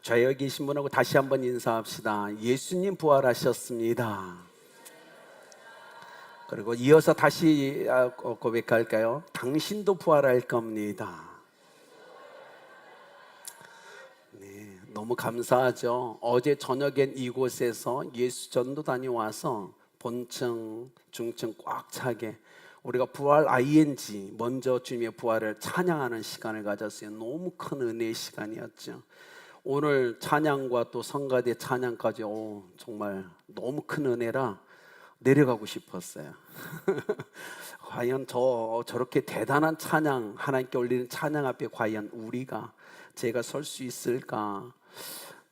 좌우에 계신 분하고 다시 한번 인사합시다. 예수님 부활하셨습니다. 그리고 이어서 다시 고백할까요? 당신도 부활할 겁니다. 네, 너무 감사하죠. 어제 저녁엔 이곳에서 예수 전도 다녀와서 본층, 중층 꽉 차게 우리가 부활 ING 먼저 주님의 부활을 찬양하는 시간을 가졌어요. 너무 큰 은혜의 시간이었죠. 오늘 찬양과 또 성가대 찬양까지 정말 너무 큰 은혜라 내려가고 싶었어요. 과연 저렇게 대단한 찬양, 하나님께 올리는 찬양 앞에 과연 제가 설 수 있을까?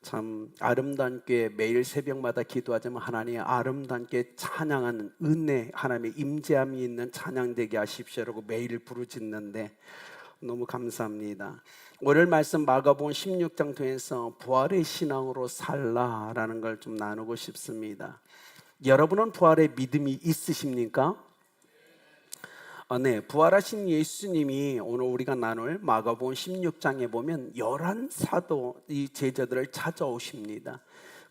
참 아름다운 께 매일 새벽마다 기도하지만 하나님 아름답게 찬양하는 은혜, 하나님의 임재함이 있는 찬양 되게 하십시오라고 매일 부르짖는데 너무 감사합니다. 오늘 말씀 마가복음 16장 통해서 부활의 신앙으로 살라라는 걸 좀 나누고 싶습니다. 여러분은 부활의 믿음이 있으십니까? 네, 부활하신 예수님이 오늘 우리가 나눌 마가복음 16장에 보면 11사도 이 제자들을 찾아오십니다.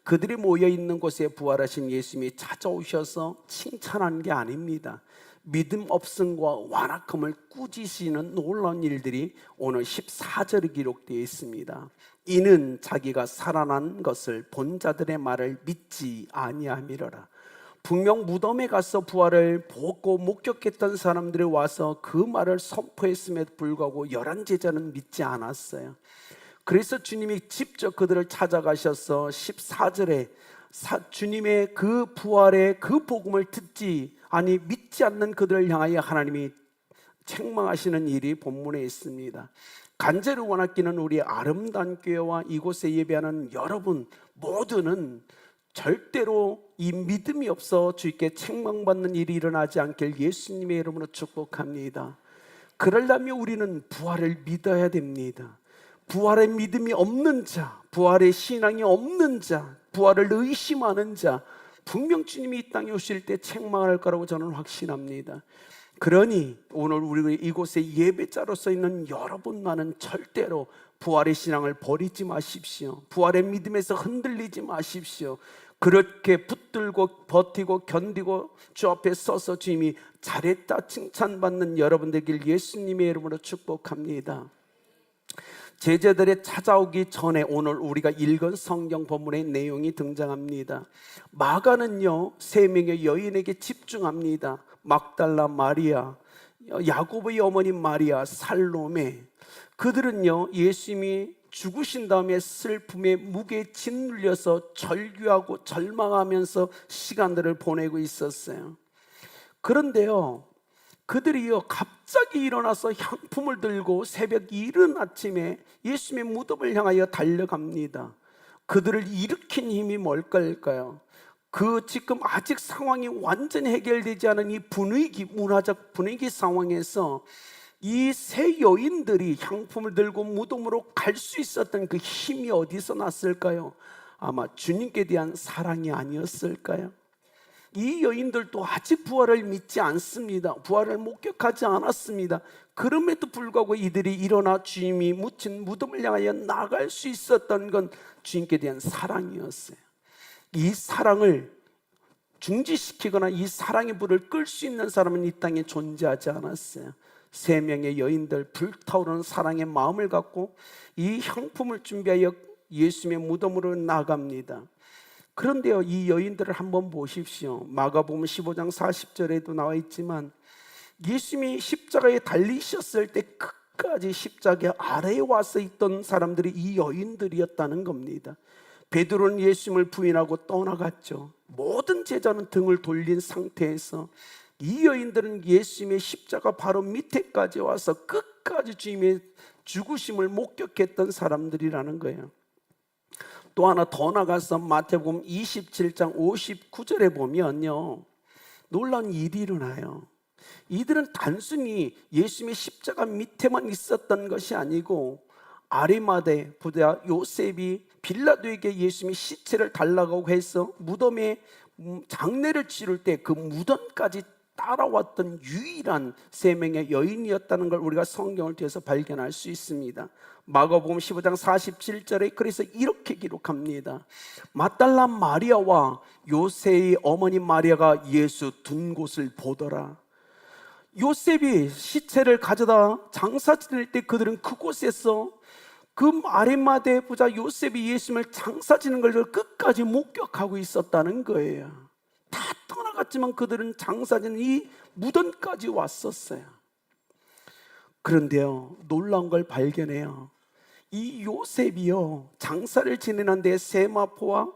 그들이 모여있는 곳에 부활하신 예수님이 찾아오셔서 칭찬한 게 아닙니다. 믿음 없음과 완악함을 꾸짖으시는 놀라운 일들이 오늘 14절에 기록되어 있습니다. 이는 자기가 살아난 것을 본 자들의 말을 믿지 아니함이로라. 분명 무덤에 가서 부활을 보고 목격했던 사람들이 와서 그 말을 선포했음에도 불구하고 11제자는 믿지 않았어요. 그래서 주님이 직접 그들을 찾아가셔서 14절에 주님의 그 부활의 그 복음을 믿지 않는 그들을 향하여 하나님이 책망하시는 일이 본문에 있습니다. 간절히 원하기는 우리 아름다운 교회와 이곳에 예배하는 여러분 모두는 절대로 이 믿음이 없어 주님께 책망받는 일이 일어나지 않길 예수님의 이름으로 축복합니다. 그러려면 우리는 부활을 믿어야 됩니다. 부활의 믿음이 없는 자, 부활의 신앙이 없는 자, 부활을 의심하는 자, 분명 주님이 이 땅에 오실 때 책망할 거라고 저는 확신합니다. 그러니 오늘 우리 이곳에 예배자로서 있는 여러분만은 절대로 부활의 신앙을 버리지 마십시오. 부활의 믿음에서 흔들리지 마십시오. 그렇게 붙들고 버티고 견디고 주 앞에 서서 주님이 잘했다 칭찬받는 여러분 되길 예수님의 이름으로 축복합니다. 제자들의 찾아오기 전에 오늘 우리가 읽은 성경 본문의 내용이 등장합니다. 마가는요 3명의 여인에게 집중합니다. 막달라 마리아, 야고보의 어머니 마리아, 살로메. 그들은요 예수님이 죽으신 다음에 슬픔의 무게에 짓눌려서 절규하고 절망하면서 시간들을 보내고 있었어요. 그런데요 그들이요 갑자기 일어나서 향품을 들고 새벽 이른 아침에 예수님의 무덤을 향하여 달려갑니다. 그들을 일으킨 힘이 뭘까요? 지금 아직 상황이 완전히 해결되지 않은 이 문화적 분위기 상황에서 이 세 여인들이 향품을 들고 무덤으로 갈 수 있었던 그 힘이 어디서 났을까요? 아마 주님께 대한 사랑이 아니었을까요? 이 여인들도 아직 부활을 믿지 않습니다. 부활을 목격하지 않았습니다. 그럼에도 불구하고 이들이 일어나 주님이 묻힌 무덤을 향하여 나갈 수 있었던 건 주님께 대한 사랑이었어요. 이 사랑을 중지시키거나 이 사랑의 불을 끌 수 있는 사람은 이 땅에 존재하지 않았어요. 3명의 여인들 불타오르는 사랑의 마음을 갖고 이 향품을 준비하여 예수님의 무덤으로 나갑니다. 그런데요 이 여인들을 한번 보십시오. 마가복음 15장 40절에도 나와 있지만 예수님이 십자가에 달리셨을 때 끝까지 십자가 아래에 와서 있던 사람들이 이 여인들이었다는 겁니다. 베드로는 예수님을 부인하고 떠나갔죠. 모든 제자는 등을 돌린 상태에서 이 여인들은 예수님의 십자가 바로 밑에까지 와서 끝까지 주님의 죽으심을 목격했던 사람들이라는 거예요. 또 하나 더 나가서 마태복음 27장 59절에 보면요 놀라운 일이 일어나요. 이들은 단순히 예수님의 십자가 밑에만 있었던 것이 아니고 아리마대 부자 요셉이 빌라도에게 예수님의 시체를 달라고 해서 무덤에 장례를 치를 때 그 무덤까지 따라왔던 유일한 세 명의 여인이었다는 걸 우리가 성경을 통해서 발견할 수 있습니다. 마가복음 15장 47절에 그래서 이렇게 기록합니다. 막달라 마리아와 요새의 어머니 마리아가 예수 둔 곳을 보더라. 요셉이 시체를 가져다 장사 지낼 때 그들은 그곳에서 그 아리마대 부자 요셉이 예수님을 장사 지는 걸 끝까지 목격하고 있었다는 거예요. 다 떠나갔지만 그들은 장사 지는 이 무덤까지 왔었어요. 그런데요, 놀라운 걸 발견해요. 이 요셉이요, 장사를 지내는데 세마포와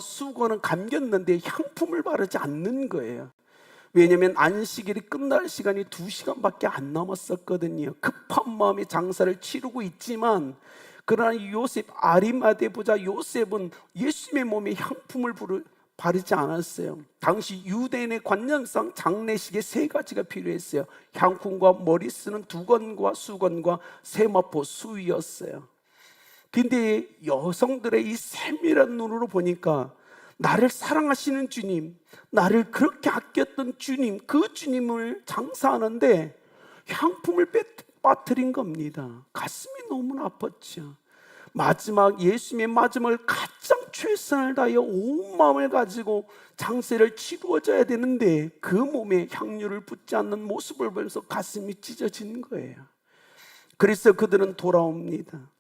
수건은 감겼는데 향품을 바르지 않는 거예요. 왜냐하면 안식일이 끝날 시간이 2시간밖에 안 남았었거든요. 급한 마음에 장사를 치르고 있지만, 그러나 요셉, 아리마대 부자 요셉은 예수님의 몸에 향품을 바르지 않았어요. 당시 유대인의 관념상 장례식에 3가지가 필요했어요. 향품과 머리 쓰는 두건과 수건과 세마포 수위였어요. 근데 여성들의 이 세밀한 눈으로 보니까 나를 사랑하시는 주님, 나를 그렇게 아꼈던 주님, 그 주님을 장사하는데 향품을 빠뜨린 겁니다. 가슴이 너무나 아팠죠. 마지막 예수님의 마지막을 가장 최선을 다하여 온 마음을 가지고 장세를 치루어져야 되는데 그 몸에 향유를 붓지 않는 모습을 보면서 가슴이 찢어진 거예요. 그래서 그들은 돌아옵니다.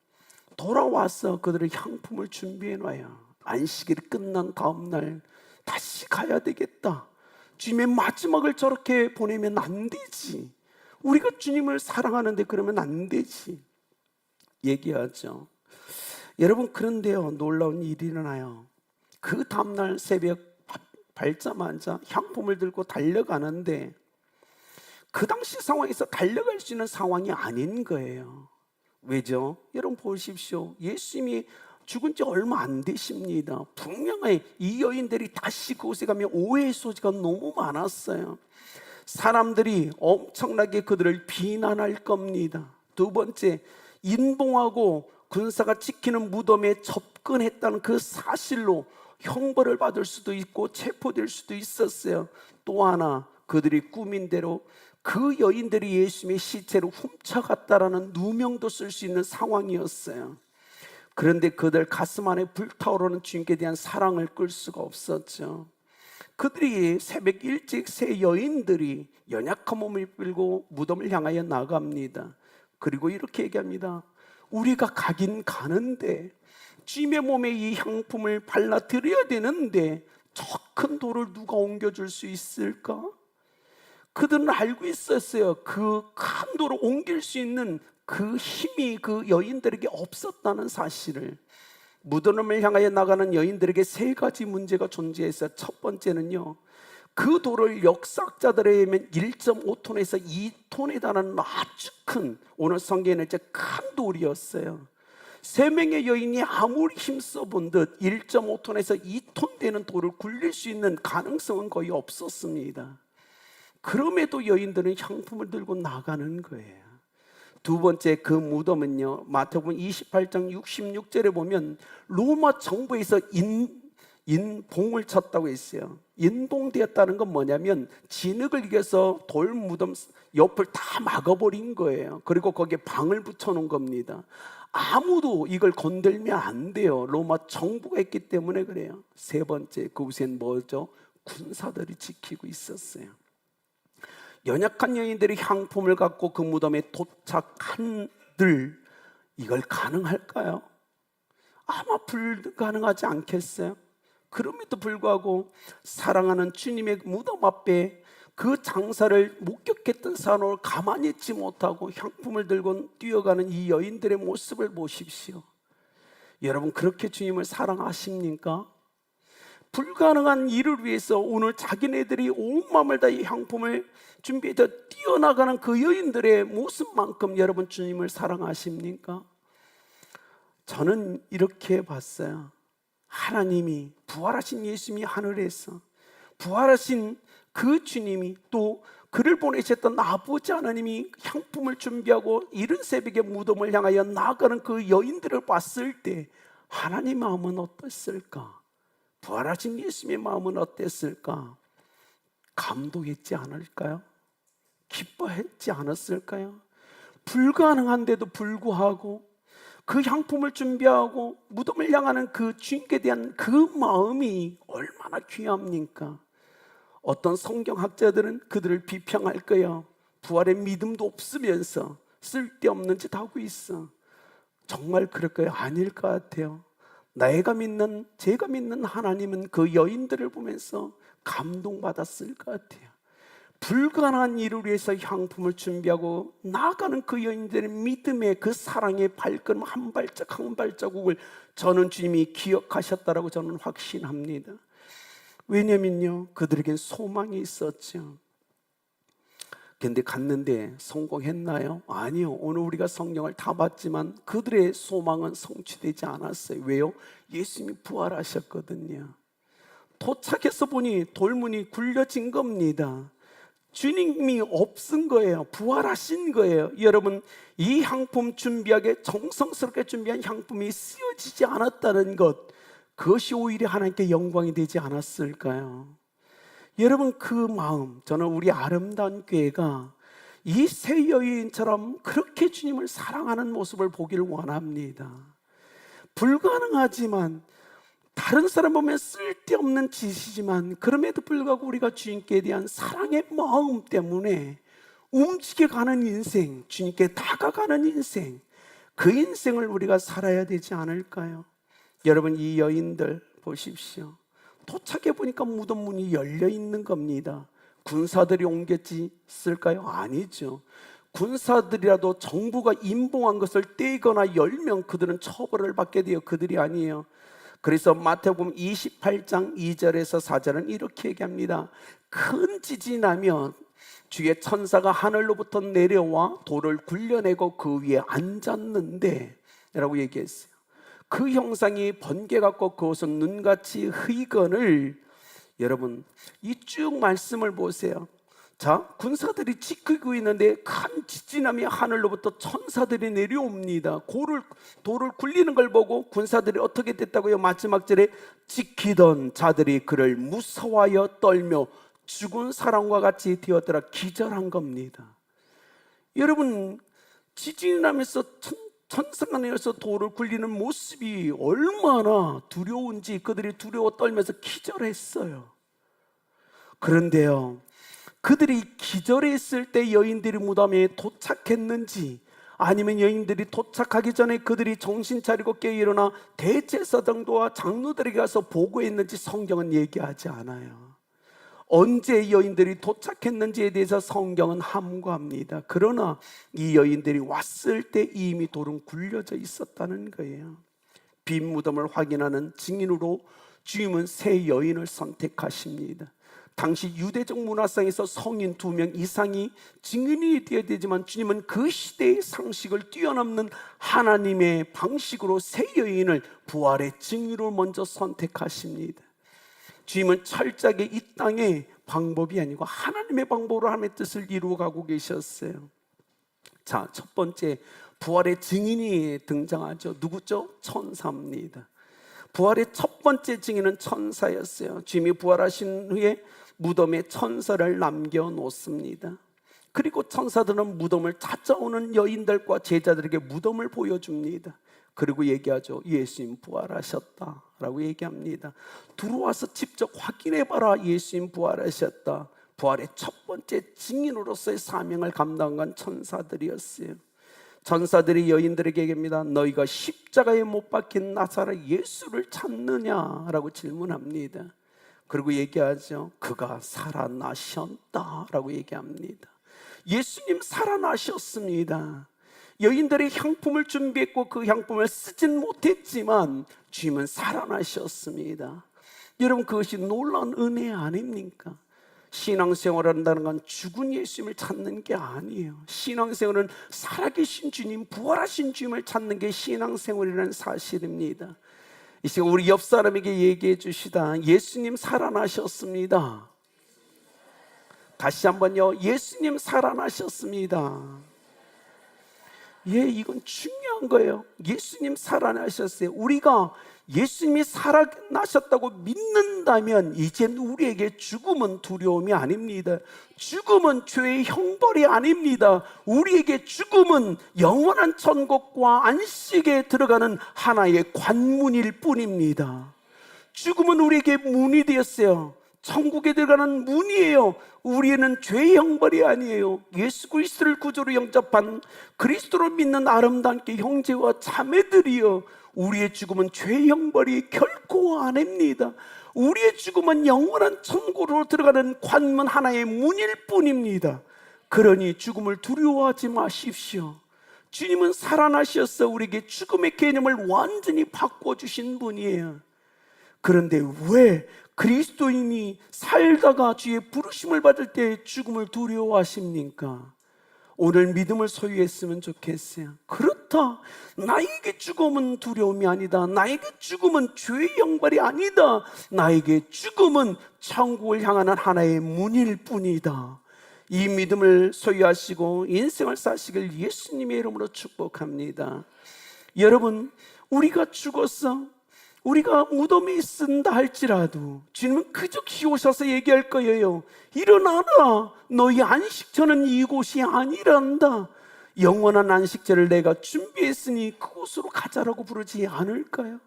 돌아와서 그들의 향품을 준비해 놔요. 안식일이 끝난 다음 날 다시 가야 되겠다. 주님의 마지막을 저렇게 보내면 안 되지. 우리가 주님을 사랑하는데 그러면 안 되지. 얘기하죠. 여러분, 그런데요, 놀라운 일이 일어나요. 그 다음날 새벽 밝자마자 향품을 들고 달려가는데 그 당시 상황에서 달려갈 수 있는 상황이 아닌 거예요. 왜죠? 여러분 보십시오. 예수님이 죽은 지 얼마 안 되십니다. 분명히 이 여인들이 다시 그곳에 가면 오해의 소지가 너무 많았어요. 사람들이 엄청나게 그들을 비난할 겁니다. 두 번째, 인봉하고 군사가 지키는 무덤에 접근했다는 그 사실로 형벌을 받을 수도 있고 체포될 수도 있었어요. 또 하나, 그들이 꾸민 대로 그 여인들이 예수님의 시체를 훔쳐갔다라는 누명도 쓸 수 있는 상황이었어요. 그런데 그들 가슴 안에 불타오르는 주님께 대한 사랑을 끌 수가 없었죠. 그들이 새벽 일찍 세 여인들이 연약한 몸을 끌고 무덤을 향하여 나갑니다. 그리고 이렇게 얘기합니다. 우리가 가긴 가는데 주님의 몸에 이 향품을 발라드려야 되는데 저 큰 돌을 누가 옮겨줄 수 있을까? 그들은 알고 있었어요. 그 큰 돌을 옮길 수 있는 그 힘이 그 여인들에게 없었다는 사실을. 무덤을 향하여 나가는 여인들에게 3가지 문제가 존재했어요. 첫 번째는요, 그 돌을 역사학자들에 의하면 1.5톤에서 2톤에 달하는 아주 큰, 오늘 성경에는 이제 큰 돌이었어요. 3명의 여인이 아무리 힘써 본 듯 1.5톤에서 2톤 되는 돌을 굴릴 수 있는 가능성은 거의 없었습니다. 그럼에도 여인들은 향품을 들고 나가는 거예요. 두 번째, 그 무덤은요, 마태복음 28장 66절에 보면 로마 정부에서 인봉을 쳤다고 했어요. 인봉되었다는 건 뭐냐면 진흙을 이겨서 돌 무덤 옆을 다 막아버린 거예요. 그리고 거기에 방을 붙여놓은 겁니다. 아무도 이걸 건들면 안 돼요. 로마 정부가 했기 때문에 그래요. 세 번째, 그곳엔 뭐죠? 군사들이 지키고 있었어요. 연약한 여인들이 향품을 갖고 그 무덤에 도착한들 이걸 가능할까요? 아마 불가능하지 않겠어요? 그럼에도 불구하고 사랑하는 주님의 무덤 앞에 그 장사를 목격했던 사람을 가만히 있지 못하고 향품을 들고 뛰어가는 이 여인들의 모습을 보십시오. 여러분, 그렇게 주님을 사랑하십니까? 불가능한 일을 위해서 오늘 자기네들이 온 마음을 다해 향품을 준비해서 뛰어나가는 그 여인들의 모습만큼 여러분 주님을 사랑하십니까? 저는 이렇게 봤어요. 하나님이, 부활하신 예수님이 하늘에서 부활하신 그 주님이, 또 그를 보내셨던 아버지 하나님이 향품을 준비하고 이른 새벽에 무덤을 향하여 나아가는 그 여인들을 봤을 때 하나님 마음은 어땠을까? 부활하신 예수님의 마음은 어땠을까? 감동했지 않을까요? 기뻐했지 않았을까요? 불가능한데도 불구하고 그 향품을 준비하고 무덤을 향하는 그 주님께 대한 그 마음이 얼마나 귀합니까? 어떤 성경학자들은 그들을 비평할 거예요. 부활의 믿음도 없으면서 쓸데없는 짓 하고 있어. 정말 그럴까요? 아닐 것 같아요. 제가 믿는 하나님은 그 여인들을 보면서 감동받았을 것 같아요. 불가능한 일을 위해서 향품을 준비하고 나아가는 그 여인들의 믿음의 그 사랑의 발걸음 한 발짝 한 발자국을 저는 주님이 기억하셨다라고 저는 확신합니다. 왜냐면요, 그들에겐 소망이 있었죠. 근데 갔는데 성공했나요? 아니요. 오늘 우리가 성경을 다 봤지만 그들의 소망은 성취되지 않았어요. 왜요? 예수님이 부활하셨거든요. 도착해서 보니 돌문이 굴려진 겁니다. 주님이 없은 거예요. 부활하신 거예요. 여러분, 이 향품 준비하게 정성스럽게 준비한 향품이 쓰여지지 않았다는 것, 그것이 오히려 하나님께 영광이 되지 않았을까요? 여러분, 그 마음, 저는 우리 아름다운 교회가 이 새 여인처럼 그렇게 주님을 사랑하는 모습을 보기를 원합니다. 불가능하지만, 다른 사람 보면 쓸데없는 짓이지만 그럼에도 불구하고 우리가 주님께 대한 사랑의 마음 때문에 움직여가는 인생, 주님께 다가가는 인생, 그 인생을 우리가 살아야 되지 않을까요? 여러분, 이 여인들 보십시오. 도착해 보니까 무덤 문이 열려 있는 겁니다. 군사들이 옮겼을까요? 아니죠. 군사들이라도 정부가 임봉한 것을 떼거나 열면 그들은 처벌을 받게 돼요. 그들이 아니에요. 그래서 마태복음 28장 2절에서 4절은 이렇게 얘기합니다. 큰 지진이 나면 주의 천사가 하늘로부터 내려와 돌을 굴려내고 그 위에 앉았는데 라고 얘기했어요. 그 형상이 번개 같고 그것은 눈같이 흐이거늘. 여러분, 이 쭉 말씀을 보세요. 자, 군사들이 지키고 있는데 큰 지진함이 하늘로부터 천사들이 내려옵니다. 돌을 굴리는 걸 보고 군사들이 어떻게 됐다고요? 마지막 절에 지키던 자들이 그를 무서워하여 떨며 죽은 사람과 같이 되었더라. 기절한 겁니다. 여러분, 지진이 나면서 천사가 내려서 돌을 굴리는 모습이 얼마나 두려운지 그들이 두려워 떨면서 기절했어요. 그런데요, 그들이 기절했을 때 여인들이 무덤에 도착했는지, 아니면 여인들이 도착하기 전에 그들이 정신 차리고 깨어 일어나 대제사장도와 장로들에게 가서 보고했는지 성경은 얘기하지 않아요. 언제 여인들이 도착했는지에 대해서 성경은 함구합니다. 그러나 이 여인들이 왔을 때 이미 돌은 굴려져 있었다는 거예요. 빈 무덤을 확인하는 증인으로 주님은 세 여인을 선택하십니다. 당시 유대적 문화상에서 성인 2명 이상이 증인이 되어야 되지만 주님은 그 시대의 상식을 뛰어넘는 하나님의 방식으로 세 여인을 부활의 증인으로 먼저 선택하십니다. 주님은 철저하게 이 땅의 방법이 아니고 하나님의 방법으로 하나님의 뜻을 이루어가고 계셨어요. 자, 첫 번째 부활의 증인이 등장하죠. 누구죠? 천사입니다. 부활의 첫 번째 증인은 천사였어요. 주님이 부활하신 후에 무덤에 천사를 남겨놓습니다. 그리고 천사들은 무덤을 찾아오는 여인들과 제자들에게 무덤을 보여줍니다. 그리고 얘기하죠. 예수님 부활하셨다 라고 얘기합니다. 들어와서 직접 확인해봐라. 예수님 부활하셨다. 부활의 첫 번째 증인으로서의 사명을 감당한 천사들이었어요. 천사들이 여인들에게 얘기합니다. 너희가 십자가에 못 박힌 나사렛 예수를 찾느냐라고 질문합니다. 그리고 얘기하죠. 그가 살아나셨다 라고 얘기합니다. 예수님 살아나셨습니다. 여인들이 향품을 준비했고 그 향품을 쓰진 못했지만 주님은 살아나셨습니다. 여러분, 그것이 놀라운 은혜 아닙니까? 신앙생활을 한다는 건 죽은 예수님을 찾는 게 아니에요. 신앙생활은 살아계신 주님, 부활하신 주님을 찾는 게 신앙생활이라는 사실입니다. 이 시간 우리 옆 사람에게 얘기해 주시다. 예수님 살아나셨습니다. 다시 한번요. 예수님 살아나셨습니다. 예, 이건 중요한 거예요. 예수님 살아나셨어요. 우리가 예수님이 살아나셨다고 믿는다면 이젠 우리에게 죽음은 두려움이 아닙니다. 죽음은 죄의 형벌이 아닙니다. 우리에게 죽음은 영원한 천국과 안식에 들어가는 하나의 관문일 뿐입니다. 죽음은 우리에게 문이 되었어요. 천국에 들어가는 문이에요. 우리는 죄의 형벌이 아니에요. 예수 그리스도를 구주로 영접한 그리스도를 믿는 아름다운 형제와 자매들이요, 우리의 죽음은 죄의 형벌이 결코 아닙니다. 우리의 죽음은 영원한 천국으로 들어가는 관문 하나의 문일 뿐입니다. 그러니 죽음을 두려워하지 마십시오. 주님은 살아나셔서 우리에게 죽음의 개념을 완전히 바꿔주신 분이에요. 그런데 왜 그리스도인이 살다가 주의 부르심을 받을 때 죽음을 두려워하십니까? 오늘 믿음을 소유했으면 좋겠어요. 그렇다, 나에게 죽음은 두려움이 아니다. 나에게 죽음은 죄의 형벌이 아니다. 나에게 죽음은 천국을 향하는 하나의 문일 뿐이다. 이 믿음을 소유하시고 인생을 사시길 예수님의 이름으로 축복합니다. 여러분, 우리가 죽어서 우리가 무덤에 있는다 할지라도 주님은 그저 키우셔서 얘기할 거예요. 일어나라, 너희 안식처는 이곳이 아니란다. 영원한 안식처를 내가 준비했으니 그곳으로 가자라고 부르지 않을까요?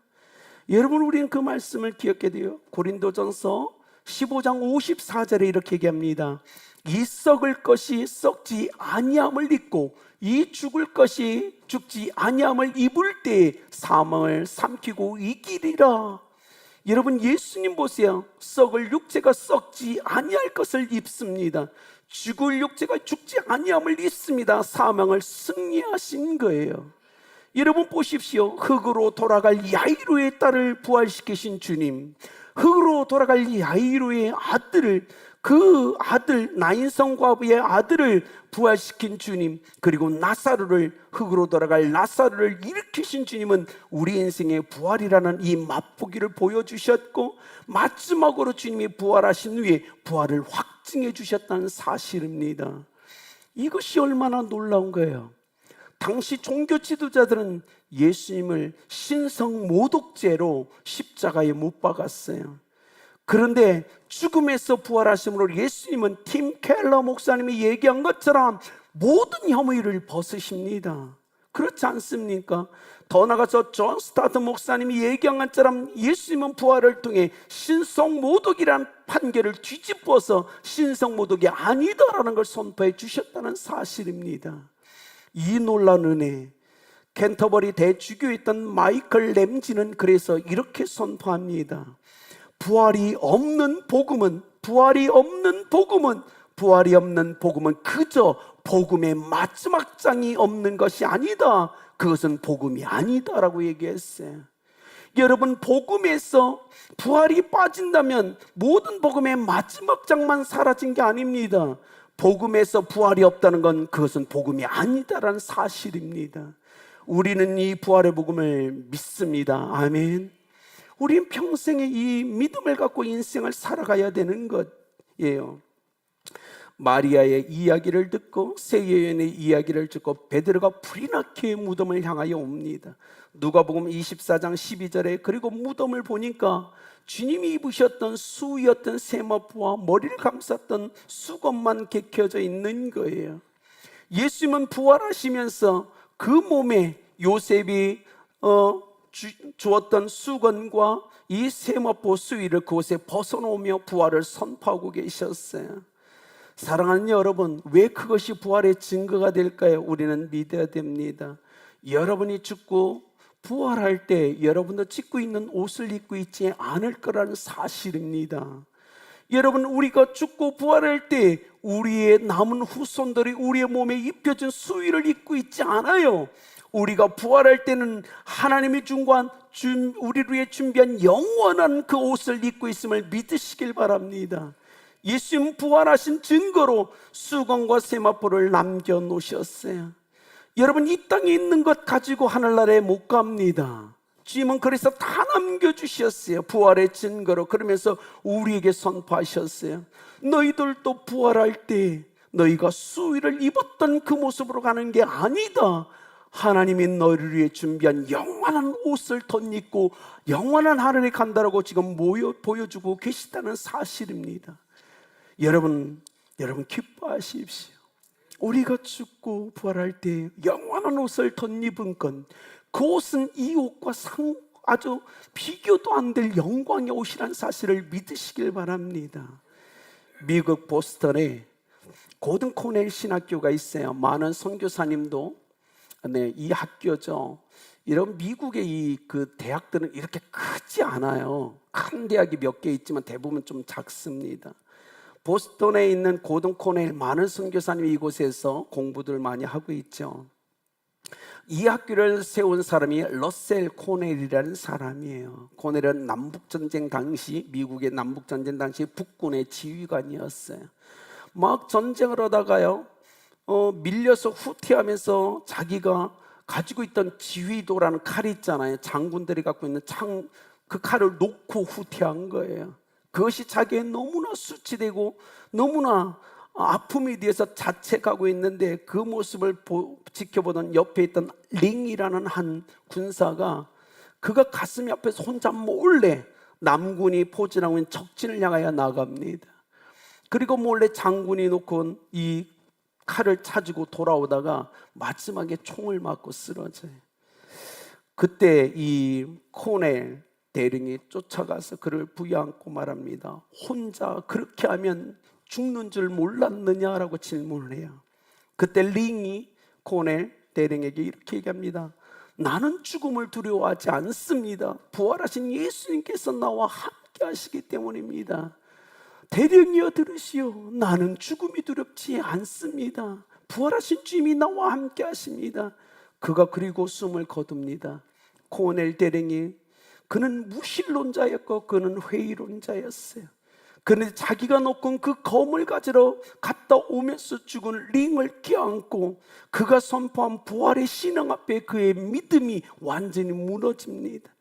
여러분, 우리는 그 말씀을 기억해야 돼요. 고린도전서 15장 54절에 이렇게 얘기합니다. 이 썩을 것이 썩지 아니함을 입고 이 죽을 것이 죽지 아니함을 입을 때 사망을 삼키고 이기리라. 여러분, 예수님 보세요. 썩을 육체가 썩지 아니할 것을 입습니다. 죽을 육체가 죽지 아니함을 입습니다. 사망을 승리하신 거예요. 여러분 보십시오. 흙으로 돌아갈 야이로의 딸을 부활시키신 주님, 흙으로 돌아갈 야이로의 아들을, 그 아들 나인성 과부의 아들을 부활시킨 주님, 그리고 나사로를, 흙으로 돌아갈 나사로를 일으키신 주님은 우리 인생의 부활이라는 이 맛보기를 보여주셨고, 마지막으로 주님이 부활하신 후에 부활을 확증해 주셨다는 사실입니다. 이것이 얼마나 놀라운 거예요. 당시 종교 지도자들은 예수님을 신성 모독죄로 십자가에 못 박았어요. 그런데 죽음에서 부활하심으로 예수님은 팀 켈러 목사님이 얘기한 것처럼 모든 혐의를 벗으십니다. 그렇지 않습니까? 더 나아가서 존 스타트 목사님이 얘기한 것처럼 예수님은 부활을 통해 신성모독이란 판결을 뒤집어서 신성모독이 아니다라는 걸 선포해 주셨다는 사실입니다. 이 놀라운 은혜, 캔터버리 대주교에 있던 마이클 램지는 그래서 이렇게 선포합니다. 부활이 없는 복음은 그저 복음의 마지막 장이 없는 것이 아니다. 그것은 복음이 아니다라고 얘기했어요. 여러분, 복음에서 부활이 빠진다면 모든 복음의 마지막 장만 사라진 게 아닙니다. 복음에서 부활이 없다는 건 그것은 복음이 아니다라는 사실입니다. 우리는 이 부활의 복음을 믿습니다. 아멘. 우리는 평생에 이 믿음을 갖고 인생을 살아가야 되는 것이에요. 마리아의 이야기를 듣고 세예연의 이야기를 듣고 베드로가 불이 나게 무덤을 향하여 옵니다. 누가복음 24장 12절에 그리고 무덤을 보니까 주님이 입으셨던 수의였던 세마포와 머리를 감쌌던 수건만 개켜져 있는 거예요. 예수님은 부활하시면서 그 몸에 요셉이 주었던 수건과 이 세마포 수의를 그곳에 벗어놓으며 부활을 선포하고 계셨어요. 사랑하는 여러분, 왜 그것이 부활의 증거가 될까요? 우리는 믿어야 됩니다. 여러분이 죽고 부활할 때 여러분도 짓고 있는 옷을 입고 있지 않을 거라는 사실입니다. 여러분, 우리가 죽고 부활할 때 우리의 남은 후손들이 우리의 몸에 입혀진 수의를 입고 있지 않아요. 우리가 부활할 때는 하나님이 우리를 위해 준비한 영원한 그 옷을 입고 있음을 믿으시길 바랍니다. 예수님 부활하신 증거로 수건과 세마포를 남겨놓으셨어요. 여러분, 이 땅에 있는 것 가지고 하늘나라에 못 갑니다. 주님은 그래서 다 남겨주셨어요. 부활의 증거로. 그러면서 우리에게 선포하셨어요. 너희들도 부활할 때 너희가 수의를 입었던 그 모습으로 가는 게 아니다. 하나님이 너희를 위해 준비한 영원한 옷을 덧입고 영원한 하늘에 간다라고 지금 보여주고 계시다는 사실입니다. 여러분 기뻐하십시오. 우리가 죽고 부활할 때 영원한 옷을 덧입은 건, 그 옷은 이 옷과 아주 비교도 안 될 영광의 옷이라는 사실을 믿으시길 바랍니다. 미국 보스턴에 고든 코넬 신학교가 있어요. 많은 선교사님도 이 학교죠. 이런 미국의 그 대학들은 이렇게 크지 않아요. 큰 대학이 몇 개 있지만 대부분 좀 작습니다. 보스턴에 있는 고든 코넬, 많은 선교사님이 이곳에서 공부들 많이 하고 있죠. 이 학교를 세운 사람이 러셀 코넬이라는 사람이에요. 코넬은 남북전쟁 당시, 미국의 남북전쟁 당시 북군의 지휘관이었어요. 막 전쟁을 하다가요, 밀려서 후퇴하면서 자기가 가지고 있던 지휘도라는 칼이 있잖아요. 장군들이 갖고 있는 그 칼을 놓고 후퇴한 거예요. 그것이 자기에 너무나 수치되고 너무나 아픔이 뒤에서 자책하고 있는데, 그 모습을 지켜보던 옆에 있던 링이라는 한 군사가 그가 가슴 앞에서 혼자 몰래 남군이 포진하고 있는 적진을 향하여 나갑니다. 그리고 몰래 장군이 놓고 이 칼을 찾고 돌아오다가 마지막에 총을 맞고 쓰러져요. 그때 이 코넬 대령이 쫓아가서 그를 부여안고 말합니다. 혼자 그렇게 하면 죽는 줄 몰랐느냐라고 질문을 해요. 그때 링이 코넬 대령에게 이렇게 얘기합니다. 나는 죽음을 두려워하지 않습니다. 부활하신 예수님께서 나와 함께 하시기 때문입니다. 대령이여 들으시오. 나는 죽음이 두렵지 않습니다. 부활하신 주님이 나와 함께 하십니다. 그가 그리고 숨을 거둡니다. 코넬 대령이, 그는 무신론자였고 그는 회의론자였어요. 그런데 자기가 놓고 그 검을 가지러 갔다 오면서 죽은 링을 껴안고 그가 선포한 부활의 신앙 앞에 그의 믿음이 완전히 무너집니다.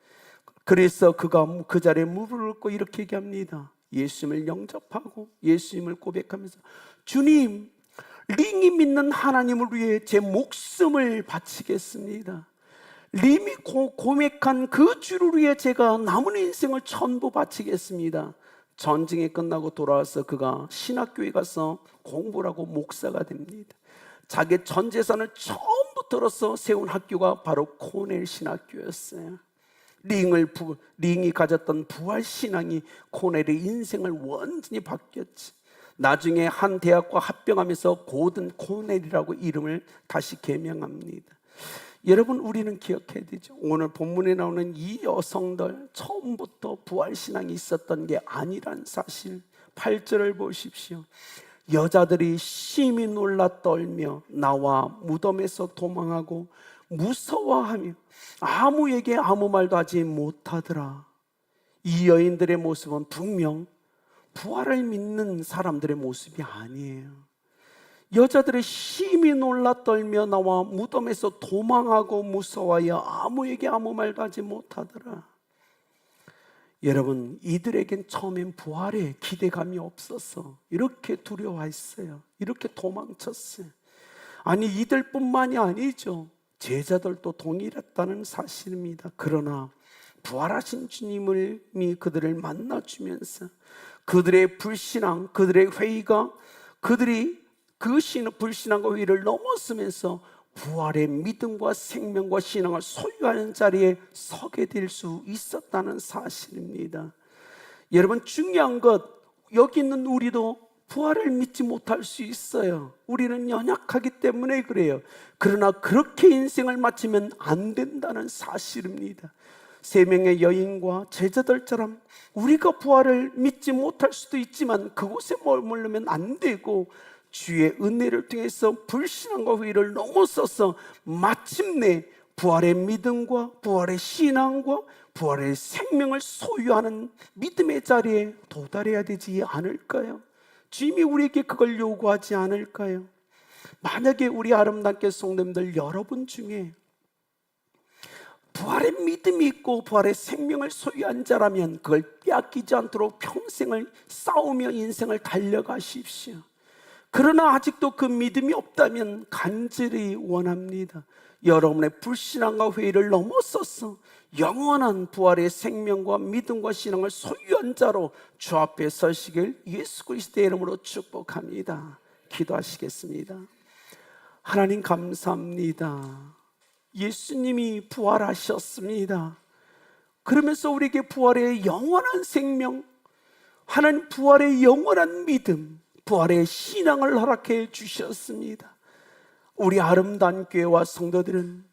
그래서 그가 그 자리에 무릎을 꿇고 이렇게 얘기합니다. 예수님을 영접하고 예수님을 고백하면서, 주님, 링이 믿는 하나님을 위해 제 목숨을 바치겠습니다. 링이 고백한 그 주를 위해 제가 남은 인생을 전부 바치겠습니다. 전쟁이 끝나고 돌아와서 그가 신학교에 가서 공부를 하고 목사가 됩니다. 자기 전 재산을 전부 털어서 세운 학교가 바로 코넬 신학교였어요. 링이 가졌던 부활 신앙이 코넬의 인생을 완전히 바뀌었지. 나중에 한 대학과 합병하면서 고든 코넬이라고 이름을 다시 개명합니다. 여러분, 우리는 기억해야 되죠. 오늘 본문에 나오는 이 여성들 처음부터 부활신앙이 있었던 게 아니란 사실. 8절을 보십시오. 여자들이 심히 놀라 떨며 나와 무덤에서 도망하고 무서워하며 아무에게 아무 말도 하지 못하더라. 이 여인들의 모습은 분명 부활을 믿는 사람들의 모습이 아니에요. 여자들이 심히 놀라 떨며 나와 무덤에서 도망하고 무서워하여 아무에게 아무 말도 하지 못하더라. 여러분, 이들에겐 처음엔 부활에 기대감이 없어서 이렇게 두려워했어요. 이렇게 도망쳤어요. 아니, 이들뿐만이 아니죠. 제자들도 동일했다는 사실입니다. 그러나 부활하신 주님이 그들을 만나주면서 그들의 불신앙, 그들의 회의가 그들이 그 불신앙과 회의를 넘어서면서 부활의 믿음과 생명과 신앙을 소유하는 자리에 서게 될 수 있었다는 사실입니다. 여러분, 중요한 것, 여기 있는 우리도 부활을 믿지 못할 수 있어요. 우리는 연약하기 때문에 그래요. 그러나 그렇게 인생을 마치면 안 된다는 사실입니다. 세 명의 여인과 제자들처럼 우리가 부활을 믿지 못할 수도 있지만 그곳에 머무르면 안 되고, 주의 은혜를 통해서 불신앙과 회의를 넘어서서 마침내 부활의 믿음과 부활의 신앙과 부활의 생명을 소유하는 믿음의 자리에 도달해야 되지 않을까요? 주님이 우리에게 그걸 요구하지 않을까요? 만약에 우리 아름답게 성도님들 여러분 중에 부활의 믿음이 있고 부활의 생명을 소유한 자라면 그걸 빼앗기지 않도록 평생을 싸우며 인생을 달려가십시오. 그러나 아직도 그 믿음이 없다면 간절히 원합니다. 여러분의 불신앙과 회의를 넘어서서 영원한 부활의 생명과 믿음과 신앙을 소유한 자로 주 앞에 서시길 예수 그리스도의 이름으로 축복합니다. 기도하시겠습니다. 하나님 감사합니다. 예수님이 부활하셨습니다. 그러면서 우리에게 부활의 영원한 생명, 하나님 부활의 영원한 믿음, 부활의 신앙을 허락해 주셨습니다. 우리 아름다운 교회와 성도들은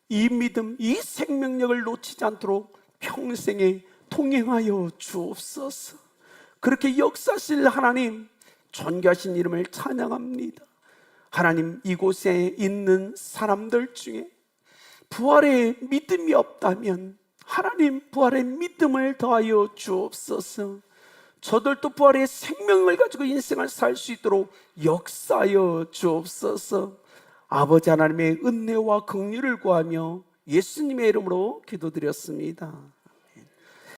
이 믿음, 이 생명력을 놓치지 않도록 평생에 동행하여 주옵소서. 그렇게 역사하실 하나님 존귀하신 이름을 찬양합니다. 하나님, 이곳에 있는 사람들 중에 부활의 믿음이 없다면 하나님 부활의 믿음을 더하여 주옵소서. 저들도 부활의 생명을 가지고 인생을 살 수 있도록 역사하여 주옵소서. 아버지 하나님의 은혜와 긍휼을 구하며 예수님의 이름으로 기도드렸습니다.